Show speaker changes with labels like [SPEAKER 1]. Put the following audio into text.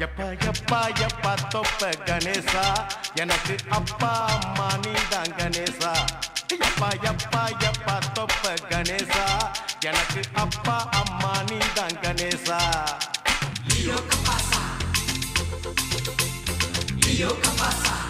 [SPEAKER 1] எப்பா எப்பா எப்பா தொப்ப கணேசா எனக்கு அப்பா அம்மா நீதான் கணேசா எப்பா எப்பா எப்பா தொப்ப கணேசா எனக்கு அப்பா அம்மா நீதான் கணேசா
[SPEAKER 2] Lio que pasa,